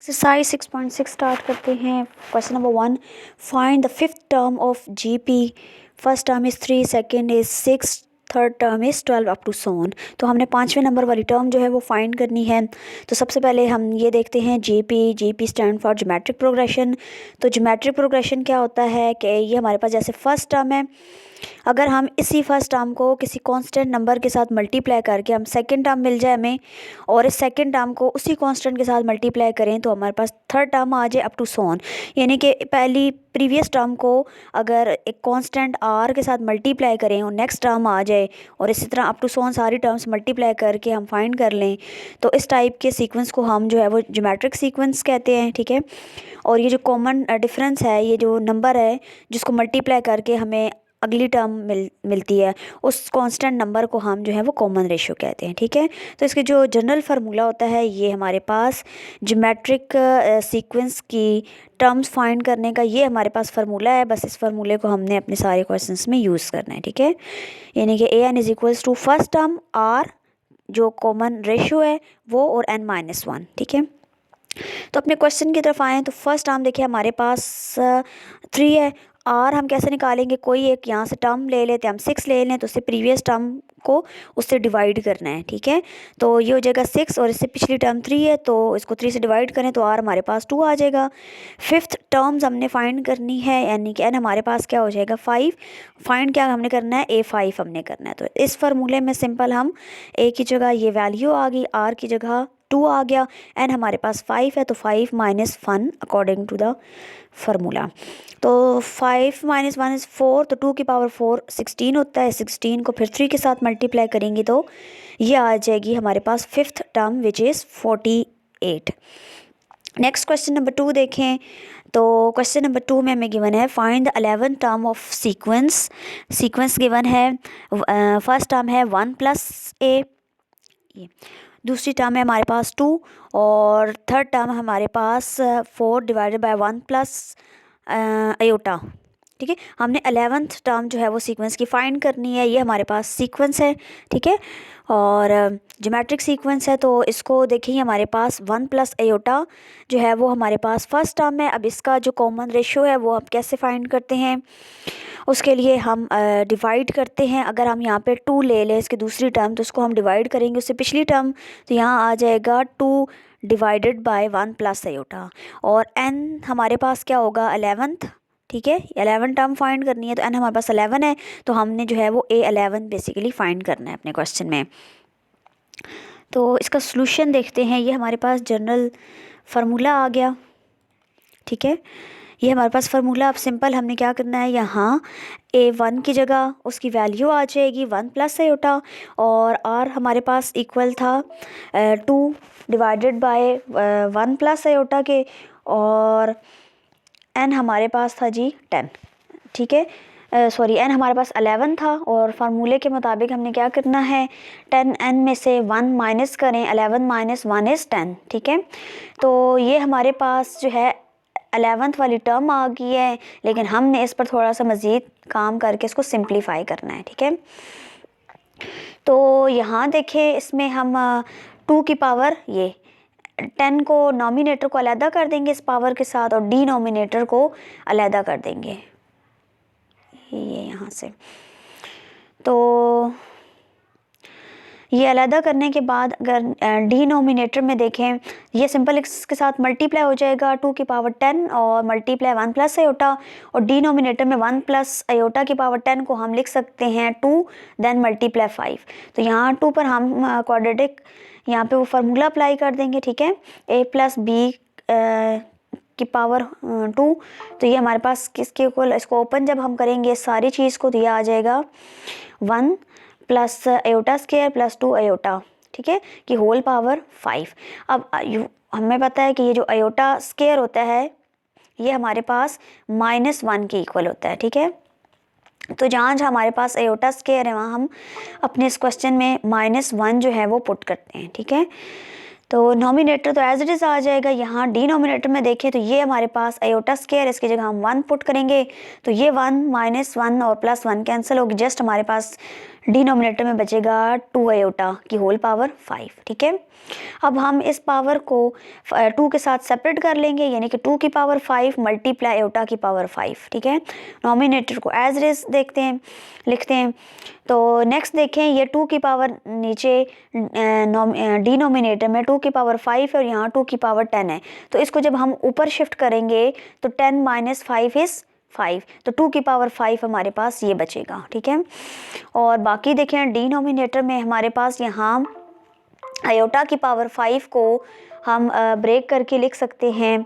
Exercise 6.6 start करते हैं। Question number 1, find the fifth term of GP. First term is 3, second is 6, third term is 12 up to so on. तो हमने 5वें number वाली term जो है वो फाइंड करनी है। तो सबसे पहले हम ये देखते हैं GP stand for geometric progression. तो ज्योमेट्रिक प्रोग्रेशन क्या होता है कि ये हमारे पास जैसे फर्स्ट टर्म है, अगर हम इसी फर्स्ट टर्म को किसी कांस्टेंट नंबर के साथ मल्टीप्लाई करके हम सेकंड टर्म मिल जाए हमें, और इस सेकंड टर्म को उसी कांस्टेंट के साथ मल्टीप्लाई करें तो हमारे पास थर्ड टर्म आ जाए अप टू सो ऑन। यानी कि पहली प्रीवियस टर्म को अगर एक कांस्टेंट आर के साथ मल्टीप्लाई करें और नेक्स्ट टर्म आ जाए, और इसी तरह अप टू सो ऑन सारी टर्म्स मल्टीप्लाई करके हम फाइंड कर लें, तो इस टाइप के सीक्वेंस को हम जो है वो ज्योमेट्रिक सीक्वेंस कहते हैं। ठीक है, और ये जो कॉमन डिफरेंस है, ये जो नंबर है जिसको मल्टीप्लाई करके हमें अगली टर्म मिलती है, उस कांस्टेंट नंबर को हम जो है वो कॉमन रेशियो कहते हैं। ठीक है, तो इसके जो जनरल फार्मूला होता है, ये हमारे पास ज्योमेट्रिक सीक्वेंस की टर्म्स फाइंड करने का ये हमारे पास फार्मूला है। बस इस फार्मूले को हमने अपने सारे क्वेश्चंस में यूज़ करना है। ठीक है, यानी कि an is equals to first term r जो कॉमन रेशियो है वो, और n-1। ठीक है, तो अपने क्वेश्चन की तरफ आएँ तो फर्स्ट टर्म देखिए हमारे पास 3 है। आर हम कैसे निकालेंगे, कोई एक यहाँ से टर्म ले लेते हैं, हम 6 ले लें तो उससे प्रीवियस टर्म को उससे डिवाइड करना है। ठीक है, तो ये हो जाएगा 6 और इससे पिछली टर्म 3 है, तो इसको 3 से डिवाइड करें तो आर हमारे पास 2 आ जाएगा। फिफ्थ टर्म्स हमने फाइंड करनी है, यानी कि एन हमारे पास क्या हो जाएगा 5। फाइंड क्या हमने करना है, A5 हमने करना है। तो इस फार्मूले में सिंपल हम ए की जगह ये वैल्यू आ गई, आर की जगह 2 आ गया, एन हमारे पास 5 है तो 5 minus 1 according to the formula. तो 5 माइनस 1 इज़ 4, तो 2 की पावर 4 16 होता है। 16 को फिर 3 के साथ मल्टीप्लाई करेंगे तो ये आ जाएगी हमारे पास fifth term which is 48। Next question number 2 देखें। तो क्वेश्चन नंबर 2 में हमें गिवन है find the 11th term of sequence given है। फर्स्ट टर्म है 1 प्लस ए, ये दूसरी टर्म है हमारे पास 2, और थर्ड टर्म हमारे पास 4 डिवाइडेड बाय 1 प्लस अयोटा। ठीक है, हमने 11th टर्म जो है वो सीक्वेंस की फाइंड करनी है। ये हमारे पास सीक्वेंस है। ठीक है, और ज्योमेट्रिक सीक्वेंस है, तो इसको देखिए हमारे पास 1 प्लस अयोटा जो है वो हमारे पास फर्स्ट टर्म है। अब इसका जो कॉमन रेशियो है वो हम कैसे फाइंड करते हैं, उसके लिए हम डिवाइड करते हैं। अगर हम यहाँ पे 2 ले लें इसकी दूसरी टर्म, तो उसको हम डिवाइड करेंगे उससे पिछली टर्म, तो यहाँ आ जाएगा 2 डिवाइडेड बाय 1 प्लस अयोटा, और n हमारे पास क्या होगा 11th। ठीक है, 11 टर्म फाइंड करनी है, तो n हमारे पास 11 है, तो हमने जो है वो A11 बेसिकली फाइंड करना है अपने क्वेश्चन में। तो इसका सॉल्यूशन देखते हैं। ये हमारे पास जनरल फार्मूला आ गया। ठीक है, ये हमारे पास फार्मूला। अब सिंपल हमने क्या करना है, यहाँ A1 की जगह उसकी वैल्यू आ जाएगी 1 प्लस अयोटा, और R हमारे पास इक्वल था 2 डिवाइडेड बाय 1 प्लस अयोटा के, और n हमारे पास था जी 10। ठीक है, सॉरी n हमारे पास 11 था, और फार्मूले के मुताबिक हमने क्या करना है, 10n में से 1 माइनस करें, 11 माइनस 1 इज़ 10। ठीक है, तो ये हमारे पास जो है 11th वाली टर्म आ गई है, लेकिन हमने इस पर थोड़ा सा मज़ीद काम करके इसको सिंप्लीफाई करना है। ठीक है, तो यहाँ देखें इसमें हम 2 की पावर ये 10 को नॉमिनेटर को अलहदा कर देंगे इस पावर के साथ, और डिनोमिनेटर को अलहदा कर देंगे ये यहाँ से। तो ये अलहदा करने के बाद अगर डिनोमिनेटर में देखें, ये सिंपल इसके साथ मल्टीप्लाई हो जाएगा 2 की पावर 10 और मल्टीप्लाई 1 प्लस अयोटा, और डिनोमिनेटर में 1 प्लस अयोटा की पावर 10 को हम लिख सकते हैं 2 देन मल्टीप्लाई 5। तो यहाँ 2 पर हम क्वाड्रेटिक यहाँ पे वो फार्मूला अप्लाई कर देंगे। ठीक है, a प्लस बी की पावर 2, तो ये हमारे पास किसके इक्वल, इसको ओपन जब हम करेंगे सारी चीज़ को, तो ये आ जाएगा 1 plus iota square plus 2 iota. ठीक है, कि होल पावर 5। अब हमें पता है कि ये जो अयोटा स्क्वायर होता है ये हमारे पास -1 के इक्वल होता है। ठीक है, तो जहाँ जहाँ हमारे पास अयोटा स्क्वायर है वहाँ हम अपने इस क्वेश्चन में -1 जो है वो पुट करते हैं। ठीक है, तो नॉमिनेटर तो एज इट इज़ आ जाएगा। यहाँ डिनोमिनेटर में देखें तो ये हमारे पास अयोटा स्क्वायर, इसकी जगह हम 1 पुट करेंगे, तो ये 1 -1 और +1 कैंसिल होगी, जस्ट हमारे पास डिनोमिनेटर में बचेगा 2 आयोटा की होल पावर 5, ठीक है। अब हम इस पावर को 2 के साथ सेपरेट कर लेंगे, यानी कि 2 की पावर 5 मल्टीप्लाई आयोटा की पावर 5, ठीक है। नॉमिनेटर को एज इज लिखते हैं। तो नेक्स्ट देखें, ये 2 की पावर नीचे डिनोमिनेटर में 2 की पावर 5 है और यहाँ 2 की पावर 10 है, तो इसको जब हम ऊपर शिफ्ट करेंगे तो 10 माइनस 5 इज़ 5, तो 2 की पावर 5 हमारे पास ये बचेगा, ठीक है। और बाकी देखें डिनोमिनेटर में हमारे पास यहाँ आयोटा की पावर 5 को हम ब्रेक करके लिख सकते हैं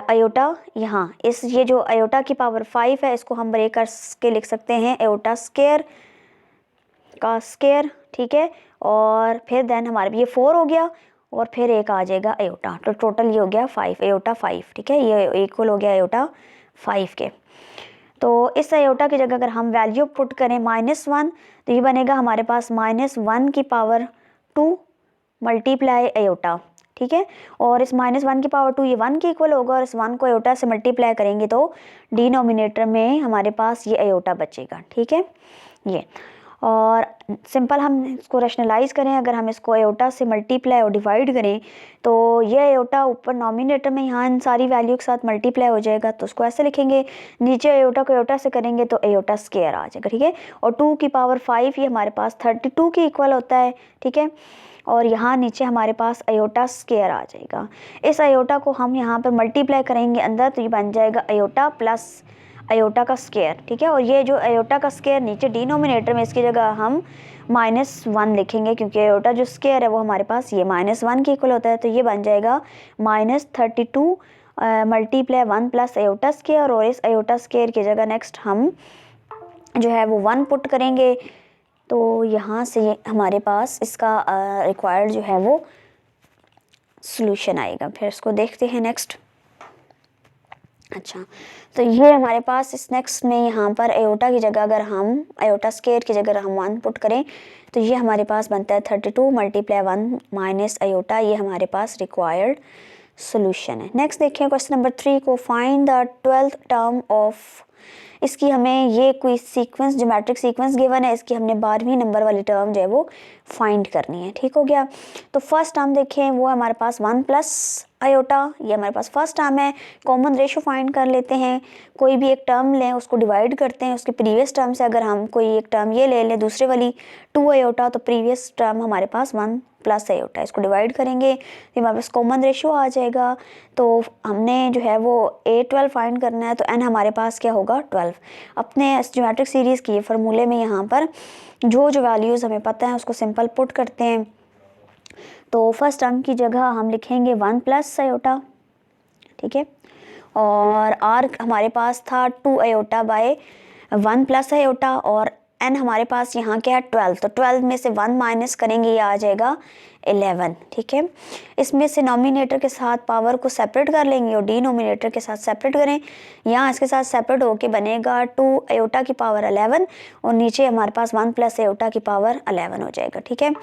आयोटा, यहाँ ये जो आयोटा की पावर 5 है इसको हम ब्रेक करके लिख सकते हैं आयोटा स्क्वायर का स्क्वायर, ठीक है। और फिर देन हमारे ये 4 हो गया और फिर एक आ जाएगा आयोटा, तो टोटल ये हो गया 5 आयोटा 5, ठीक है। ये इक्वल हो गया आयोटा 5 के। तो इस आयोटा की जगह अगर हम वैल्यू पुट करें -1, तो ये बनेगा हमारे पास -1 की पावर 2 मल्टीप्लाई आयोटा, ठीक है। और इस -1 की पावर 2 ये 1 के इक्वल होगा और इस 1 को आयोटा से मल्टीप्लाई करेंगे तो डिनोमिनेटर में हमारे पास ये आयोटा बचेगा, ठीक है। ये और सिंपल हम इसको रैशनलाइज करें, अगर हम इसको आयोटा से मल्टीप्लाई और डिवाइड करें तो ये आयोटा ऊपर नॉमिनेटर में यहाँ इन सारी वैल्यू के साथ मल्टीप्लाई हो जाएगा, तो उसको ऐसे लिखेंगे, नीचे आयोटा को आयोटा से करेंगे तो आयोटा स्क्वायर आ जाएगा, ठीक है। और 2 की पावर 5 ये हमारे पास 32 के इक्वल होता है, ठीक है। और यहाँ नीचे हमारे पास आयोटा स्क्वायर आ जाएगा। इस आयोटा को हम यहाँ पर मल्टीप्लाई करेंगे अंदर, तो ये बन जाएगा आयोटा प्लस आयोटा का स्क्वायर, ठीक है। और ये जो आयोटा का स्क्वायर नीचे डिनोमिनेटर में, इसकी जगह हम -1 लिखेंगे, क्योंकि आयोटा जो स्क्वायर है वो हमारे पास ये -1 के इक्वल होता है, तो ये बन जाएगा -32 मल्टीप्लाई 1 प्लस आयोटा स्क्वायर। और इस आयोटा स्क्वायर की जगह नेक्स्ट हम जो है वो 1 पुट करेंगे, तो यहाँ से हमारे पास इसका रिक्वायर्ड जो है वो सॉल्यूशन आएगा। फिर इसको देखते हैं नेक्स्ट। अच्छा, तो ये हमारे पास इस नेक्स्ट में यहाँ पर आयोटा की जगह अगर हम आयोटा स्क्वायर की जगह हम 1 पुट करें तो ये हमारे पास बनता है 32 मल्टीप्लाई 1 माइनस आयोटा, ये हमारे पास रिक्वायर्ड सॉल्यूशन है। नेक्स्ट देखिए क्वेश्चन नंबर 3 को, find the 12th term of, इसकी हमें ये कोई सीक्वेंस ज्योमेट्रिक सीक्वेंस गिवन है, इसकी हमने 12वीं नंबर वाली टर्म जो है वो फाइंड करनी है, ठीक हो गया। तो फर्स्ट टर्म देखें वो हमारे पास 1 प्लस आयोटा, ये हमारे पास फर्स्ट टर्म है। कॉमन रेशो फाइंड कर लेते हैं, कोई भी एक टर्म लें उसको डिवाइड करते हैं उसके प्रीवियस टर्म से। अगर हम कोई एक टर्म ये ले लें दूसरे वाली 2 आयोटा, तो प्रीवियस टर्म हमारे पास 1 प्लस आयोटा, इसको डिवाइड करेंगे तो हमारे पास कॉमन रेशो आ जाएगा। तो हमने जो है वो A12 फाइंड करना है, तो n हमारे पास क्या होगा 12। अपने ज्योमेट्रिक सीरीज़ की फार्मूले में यहाँ पर जो वैल्यूज़ हमें पता है उसको सिंपल पुट करते हैं। तो फर्स्ट टर्म की जगह हम लिखेंगे 1 प्लस आयोटा, ठीक है। और r हमारे पास था 2 आयोटा बाय 1 प्लस आयोटा, और n हमारे पास यहाँ क्या है 12, तो 12 में से 1 माइनस करेंगे ये आ जाएगा 11, ठीक है। इसमें से नॉमिनेटर के साथ पावर को सेपरेट कर लेंगे और डिनोमिनेटर के साथ सेपरेट करें, यहाँ इसके साथ सेपरेट होके बनेगा 2 आयोटा की पावर 11 और नीचे हमारे पास 1 प्लस आयोटा की पावर 11 हो जाएगा, ठीक है।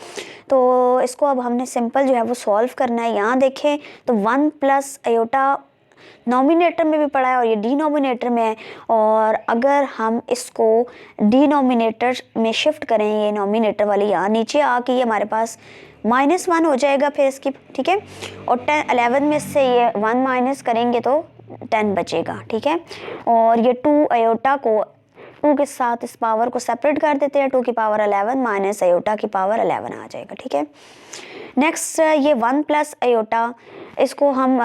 तो इसको अब हमने सिंपल जो है वो सॉल्व करना है। यहाँ देखें तो 1 प्लस आयोटा नॉमिनेटर में भी पड़ा है और ये डिनोमिनेटर में है, और अगर हम इसको डिनोमिनेटर में शिफ्ट करें, ये नॉमिनेटर वाली यहाँ नीचे आके ये हमारे पास -1 हो जाएगा फिर इसकी, ठीक है। और 11 में से ये 1 माइनस करेंगे तो 10 बचेगा, ठीक है। और ये 2 आयोटा को 2 के साथ इस पावर को सेपरेट कर देते हैं, 2 की पावर 11 माइनस आयोटा की पावर 11 आ जाएगा, ठीक है। नेक्स्ट ये 1 प्लस आयोटा, इसको हम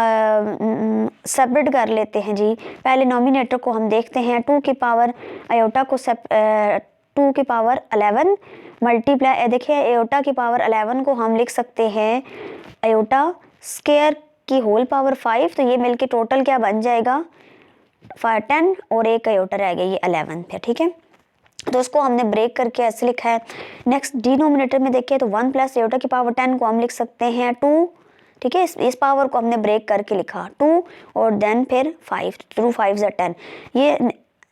सेपरेट कर लेते हैं जी। पहले नॉमिनेटर को हम देखते हैं, 2 की पावर आयोटा को 2 की पावर 11 मल्टीप्लाई, देखिए आयोटा की पावर 11 को हम लिख सकते हैं आयोटा स्क्वायर की होल पावर 5, तो ये मिलके टोटल क्या बन जाएगा 10 और एक आयोटा रह गया ये 11 पे, ठीक है। तो उसको हमने ब्रेक करके ऐसे लिखा है। नेक्स्ट डिनोमिनेटर में देखिए तो 1 प्लस आयोटा की पावर 10 को हम लिख सकते हैं 2, ठीक है। इस पावर को हमने ब्रेक करके लिखा 2 और देन फिर 5, 2 5 10, ये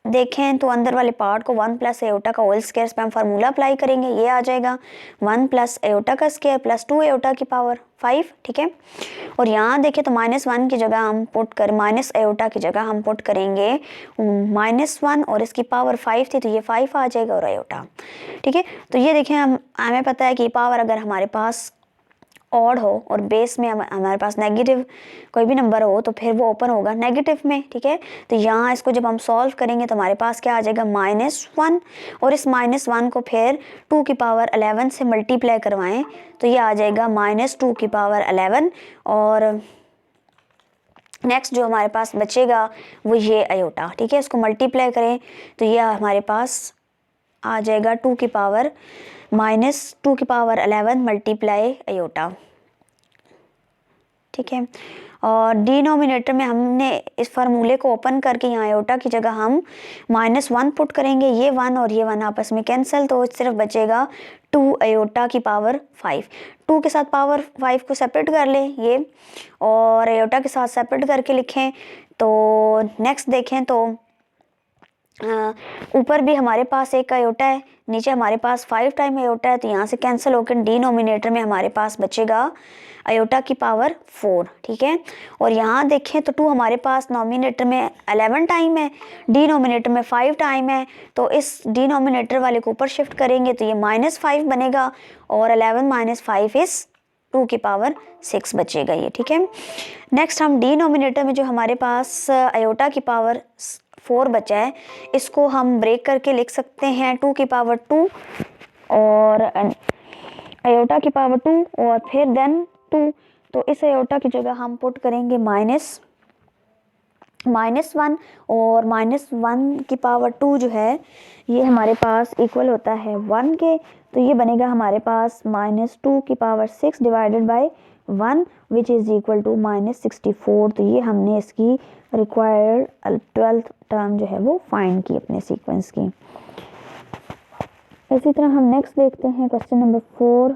देखें तो अंदर वाले पार्ट को 1 प्लस एयोटा का होल स्क्वायर पे हम फार्मूला अप्लाई करेंगे, ये आ जाएगा 1 प्लस एयोटा का स्क्वायर प्लस 2 एयोटा की पावर 5, ठीक है। और यहाँ देखें तो -1 की जगह हम पुट कर माइनस एयोटा की जगह हम पुट करेंगे -1 और इसकी पावर 5 थी तो ये 5 आ जाएगा और एयोटा, ठीक है। तो ये देखें हमें पता है कि पावर अगर हमारे पास ऑड हो और बेस में हमारे पास नेगेटिव कोई भी नंबर हो तो फिर वो ओपन होगा नेगेटिव में, ठीक है। तो यहाँ इसको जब हम सॉल्व करेंगे तो हमारे पास क्या आ जाएगा -1 और इस -1 को फिर 2 की पावर 11 से मल्टीप्लाई करवाएं तो ये आ जाएगा -2 की पावर 11 और नेक्स्ट जो हमारे पास बचेगा वो ये अयोटा, ठीक है। इसको मल्टीप्लाई करें तो ये हमारे पास आ जाएगा 2 की पावर -2 की पावर 11 मल्टीप्लाई अयोटा, ठीक है। और डिनोमिनेटर में हमने इस फार्मूले को ओपन करके यहाँ अयोटा की जगह हम -1 पुट करेंगे, ये 1 और ये 1 आपस में कैंसिल तो सिर्फ बचेगा 2 अयोटा की पावर 5। 2 के साथ पावर 5 को सेपरेट कर लें ये और अयोटा के साथ सेपरेट करके लिखें। तो नेक्स्ट देखें तो ऊपर भी हमारे पास एक अयोटा है, नीचे हमारे पास 5 टाइम अयोटा है तो यहाँ से कैंसिल होकर डिनोमिनेटर में हमारे पास बचेगा अयोटा की पावर 4, ठीक है। और यहाँ देखें तो 2 हमारे पास नॉमिनेटर में 11 टाइम है, डिनोमिनेटर में 5 टाइम है तो इस डिनोमिनेटर वाले को ऊपर शिफ्ट करेंगे तो ये -5 बनेगा और 11 - 5 इस 2 की पावर 6 बचेगा ये, ठीक है। नेक्स्ट हम डिनोमिनेटर में जो हमारे पास अयोटा की पावर 4 बचा है इसको हम ब्रेक करके लिख सकते हैं 2 की पावर 2 और अयोटा की पावर 2 और फिर देन 2। तो इस अयोटा की जगह हम पुट करेंगे -1 और -1 की पावर 2 जो है ये हमारे पास इक्वल होता है 1 के, तो ये बनेगा हमारे पास -2 की power 6 divided by 1 which is equal to -64। तो ये हमने इसकी रिक्वायर्ड 12th टर्म जो है वो फाइंड की अपने सीक्वेंस की। इसी तरह हम नेक्स्ट देखते हैं question number 4।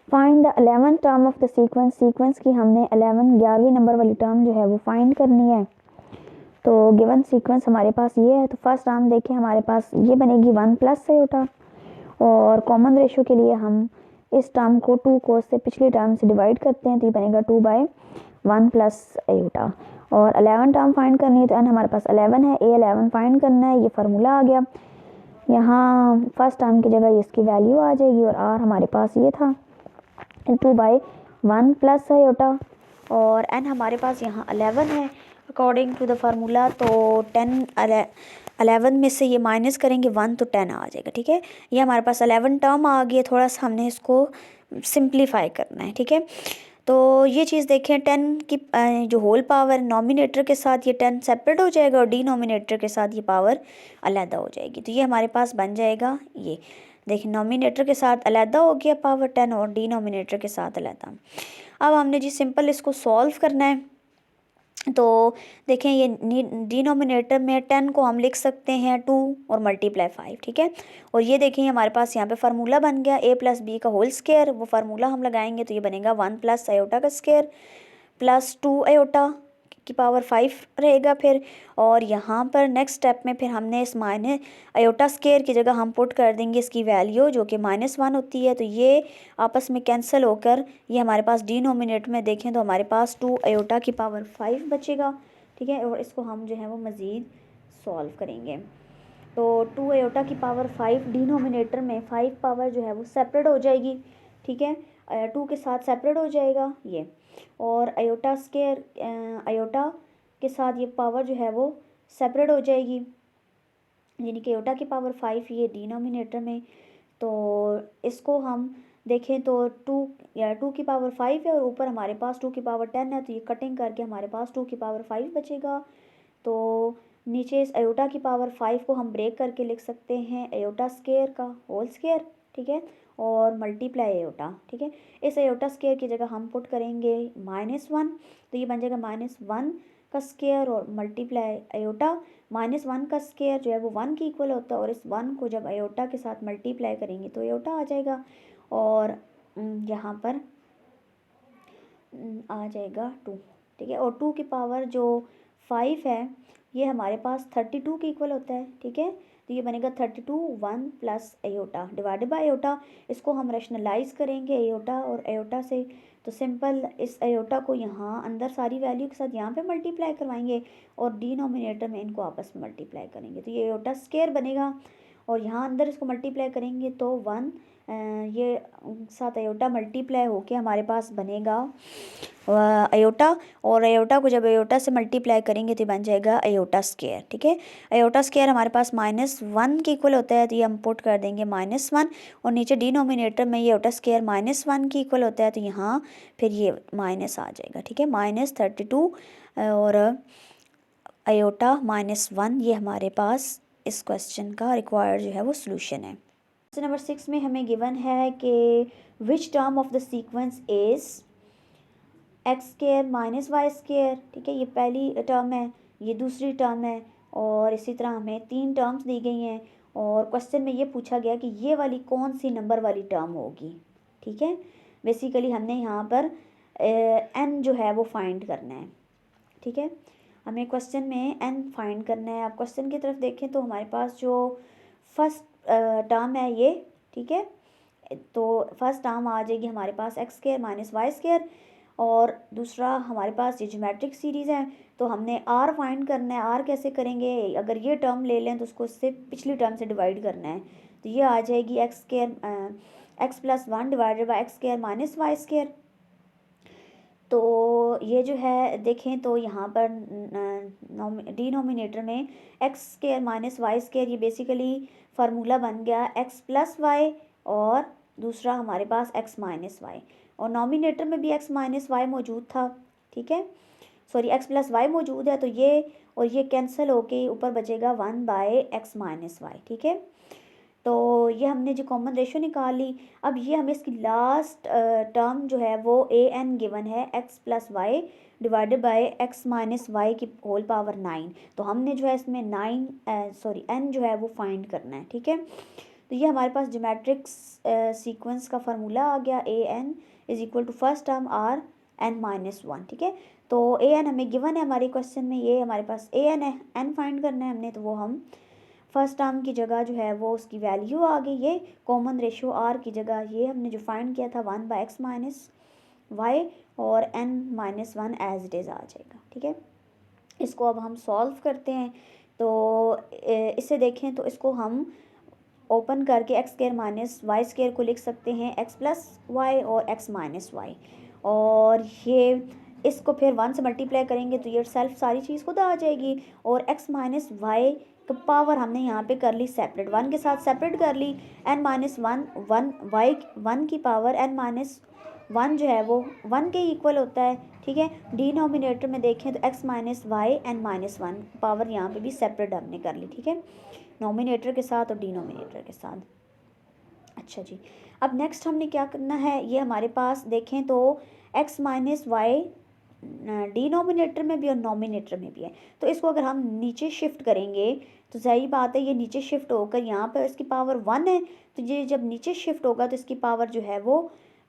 Find the 11th term of the sequence. Sequence की हमने 11वीं नंबर वाली टर्म जो है वो फाइंड करनी है। तो गिवन सीक्वेंस हमारे पास ये है तो फर्स्ट टर्म देखें हमारे पास ये बनेगी 1 प्लस अयोटा और कॉमन रेशो के लिए हम इस टर्म को 2 को से पिछली टर्म से डिवाइड करते हैं तो ये बनेगा 2/1 प्लस अयोटा। और 11 टर्म फाइंड करनी है तो n हमारे पास 11 है, A11 फाइंड करना है, ये फार्मूला आ गया। यहाँ फर्स्ट टर्म की जगह इसकी वैल्यू आ जाएगी और r हमारे पास ये था 2/1 प्लस अयोटा और n हमारे पास यहाँ 11 है अकॉर्डिंग टू द फार्मूला। तो 11 में से ये माइनस करेंगे 1 तो 10 आ जाएगा, ठीक है। ये हमारे पास 11 टर्म आ गई है, थोड़ा सा हमने इसको सिंप्लीफाई करना है, ठीक है। तो ये चीज़ देखें 10 की जो होल पावर नॉमिनेटर के साथ ये 10 सेपरेट हो जाएगा और डिनोमिनेटर के साथ ये पावर अलहदा हो जाएगी। तो ये हमारे पास बन जाएगा ये देखिए नॉमिनेटर के साथ अलहदा हो गया पावर 10 और डिनोमिनेटर के साथ अलहदा। अब हमने जी सिंपल इसको सॉल्व करना है। तो देखें ये डिनोमिनेटर में 10 को हम लिख सकते हैं 2 और मल्टीप्लाई 5, ठीक है। और ये देखें हमारे पास यहाँ पे फार्मूला बन गया a प्लस बी का होल स्क्वायर, वो फार्मूला हम लगाएंगे तो ये बनेगा 1 प्लस अयोटा का स्क्वायर प्लस 2 अयोटा की पावर 5 रहेगा फिर। और यहाँ पर नेक्स्ट स्टेप में फिर हमने इस माइनस अयोटा स्क्वायर की जगह हम पुट कर देंगे इसकी वैल्यू जो कि -1 होती है। तो ये आपस में कैंसिल होकर ये हमारे पास डिनोमिनेटर में देखें तो हमारे पास 2 अयोटा की पावर 5 बचेगा, ठीक है। और इसको हम जो है वो मज़ीद सॉल्व करेंगे। तो 2 अयोटा की पावर 5 डिनोमिनेटर में 5 पावर जो है वो सेपरेट हो जाएगी, ठीक है। 2 के साथ सेपरेट हो जाएगा ये और अयोटा स्क्वायर अयोटा के साथ ये पावर जो है वो सेपरेट हो जाएगी, यानी कि अयोटा की पावर 5 ये डिनोमिनेटर में। तो इसको हम देखें तो 2 की पावर 5 है और ऊपर हमारे पास 2 की पावर 10 है तो ये कटिंग करके हमारे पास 2 की पावर 5 बचेगा। तो नीचे इस अयोटा की पावर 5 को हम ब्रेक करके लिख सकते हैं अयोटा स्क्वायर का होल स्क्वायर, ठीक है, और मल्टीप्लाई अयोटा, ठीक है। इस अयोटा स्क्वायर की जगह हम पुट करेंगे -1 तो ये बन जाएगा -1 का स्क्वायर और मल्टीप्लाई अयोटा। -1 का स्क्वायर जो है वो 1 के इक्वल होता है और इस 1 को जब अयोटा के साथ मल्टीप्लाई करेंगे तो अयोटा आ जाएगा और यहाँ पर आ जाएगा 2, ठीक है। और 2 की पावर जो 5 है ये हमारे पास 32 के इक्वल होता है, ठीक है। तो ये बनेगा 32 1 plus aorta divided by aorta. इसको हम रैशनलाइज करेंगे एयोटा और एयोटा से, तो सिंपल इस एयोटा को यहाँ अंदर सारी वैल्यू के साथ यहाँ पे मल्टीप्लाई करवाएंगे और डिनोमिनेटर में इनको आपस में मल्टीप्लाई करेंगे, तो ये एयोटा स्क्वायर बनेगा। और यहाँ अंदर इसको मल्टीप्लाई करेंगे तो 1 ये साथ एयोटा मल्टीप्लाई होके हमारे पास बनेगा एयोटा, और एयोटा को जब एयोटा से मल्टीप्लाई करेंगे तो बन जाएगा एयोटा स्क्वायर, ठीक है। एयोटा स्क्वायर हमारे पास -1 के इक्वल होता है, तो ये हम पुट कर देंगे -1, और नीचे डिनोमिनेटर में ये एयोटा स्क्वायर -1 के इक्वल होता है, तो यहाँ फिर ये माइनस आ जाएगा, ठीक है। -32 और एयोटा -1, ये हमारे पास इस क्वेश्चन का रिक्वायर्ड जो है वो सोल्यूशन है। क्वेश्चन नंबर 6 में हमें गिवन है कि which term of the sequence is x square minus Y square, ठीक है। ये पहली टर्म है, ये दूसरी टर्म है, और इसी तरह हमें 3 टर्म्स दी गई हैं, और क्वेश्चन में ये पूछा गया कि ये वाली कौन सी नंबर वाली टर्म होगी, ठीक है। बेसिकली हमने यहाँ पर n जो है वो फाइंड करना है, ठीक है। हमें क्वेश्चन में n फाइंड करना है। आप क्वेश्चन की तरफ देखें तो हमारे पास जो फर्स्ट टर्म है ये, ठीक है, तो फर्स्ट टर्म आ जाएगी हमारे पास X square minus Y square, और दूसरा हमारे पास ये ज्योमेट्रिक सीरीज़ है, तो हमने आर फाइंड करना है। आर कैसे करेंगे, अगर ये टर्म ले लें तो उसको इससे पिछली टर्म से डिवाइड करना है, तो ये आ जाएगी x square x plus 1 divided by x square minus Y square. तो ये जो है देखें तो यहाँ पर डिनोमिनेटर में x square minus Y square, ये बेसिकली फार्मूला बन गया एक्स प्लस वाई, और दूसरा हमारे पास एक्स माइनस वाई, और नॉमिनेटर में भी एक्स माइनस वाई मौजूद था, ठीक है, सॉरी एक्स प्लस वाई मौजूद है, तो ये और ये कैंसिल होके ऊपर बचेगा 1 बाय एक्स माइनस वाई, ठीक है। तो ये हमने जो कॉमन रेशो निकाली। अब ये हमें इसकी लास्ट टर्म जो है वो ए एन गिवन है x plus y divided by x minus y की होल पावर 9, तो हमने जो है इसमें एन जो है वो फाइंड करना है, ठीक है। तो ये हमारे पास ज्योमेट्रिक सीक्वेंस का फार्मूला आ गया, A N is equal to first term R N minus 1, ठीक है। तो ए एन हमें गिवन है हमारे क्वेश्चन में, ये हमारे पास ए एन है, एन फाइंड करना है हमने, तो वो हम फर्स्ट टर्म की जगह जो है वो उसकी वैल्यू आ गई, ये कॉमन रेशियो आर की जगह ये हमने जो फाइंड किया था 1 बाय एक्स माइनस वाई, और N minus 1 as it is आ जाएगा, ठीक है। इसको अब हम सॉल्व करते हैं, तो इसे देखें तो इसको हम ओपन करके x square minus Y square को लिख सकते हैं एक्स प्लस वाई और एक्स माइनस वाई, और ये इसको फिर 1 से मल्टीप्लाई करेंगे तो ये सेल्फ सारी चीज़ खुद आ जाएगी, और एक्स माइनस वाई का पावर हमने यहाँ पे कर ली सेपरेट, 1 के साथ सेपरेट कर ली, एन माइनस 1 वाई 1 की पावर एन माइनस 1 जो है वो 1 के इक्वल होता है, ठीक है। डिनोमिनेटर में देखें तो x minus y n minus 1 power यहाँ पे भी सेपरेट हमने कर ली, ठीक है, नोमिनेटर के साथ और डिनोमिनेटर के साथ। अच्छा जी, अब नेक्स्ट हमने क्या करना है, ये हमारे पास देखें तो एक्स माइनस वाई डिनोमिनेटर में भी और नोमिनेटर में भी है, तो इसको अगर हम नीचे शिफ्ट करेंगे तो सही बात है, ये नीचे शिफ्ट होकर यहाँ पर इसकी पावर 1 है, तो ये जब नीचे शिफ्ट होगा तो इसकी पावर जो है वो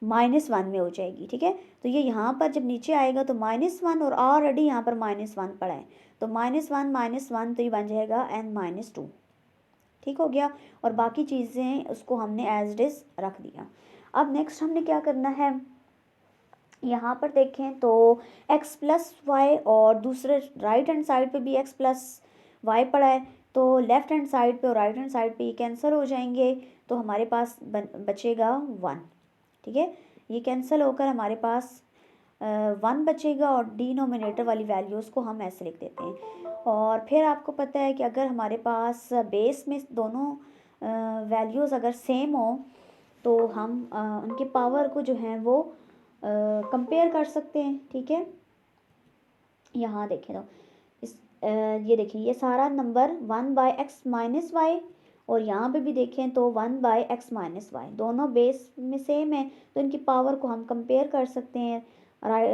-1 में हो जाएगी, ठीक है। तो ये यहाँ पर जब नीचे आएगा तो -1, और ऑलरेडी यहाँ पर -1 पड़ा है, तो -1 तो ये बन जाएगा n-2, ठीक हो गया, और बाकी चीज़ें उसको हमने एज इट इज़ रख दिया। अब नेक्स्ट हमने क्या करना है, यहाँ पर देखें तो x प्लस वाई, और दूसरे राइट हैंड साइड पे भी x प्लस वाई पड़ा है, तो लेफ़्ट हैंड साइड पे और राइट हैंड साइड पे ये कैंसिल हो जाएंगे, तो हमारे पास बचेगा 1, ठीक है। ये कैंसिल होकर हमारे पास 1 बचेगा, और डिनोमिनेटर वाली वैल्यूज़ को हम ऐसे लिख देते हैं। और फिर आपको पता है कि अगर हमारे पास बेस में दोनों वैल्यूज़ अगर सेम हो तो हम उनके पावर को जो है वो कंपेयर कर सकते हैं, ठीक है। यहाँ देखें तो ये देखिए ये सारा number 1 by x minus Y, और यहाँ पे भी देखें तो 1 बाय एक्स माइनस वाई, दोनों बेस में सेम है, तो इनकी पावर को हम कंपेयर कर सकते हैं।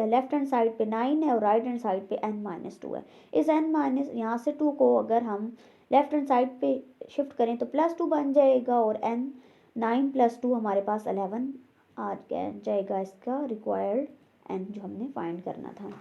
लेफ्ट हैंड साइड पे 9 है और राइट हैंड साइड पे n-2 है। इस n- यहाँ से 2 को अगर हम लेफ्ट हैंड साइड पे शिफ्ट करें तो +2 बन जाएगा, और n9 + 2 हमारे पास 11 आ जाएगा इसका रिक्वायर्ड n जो हमने फाइंड करना था।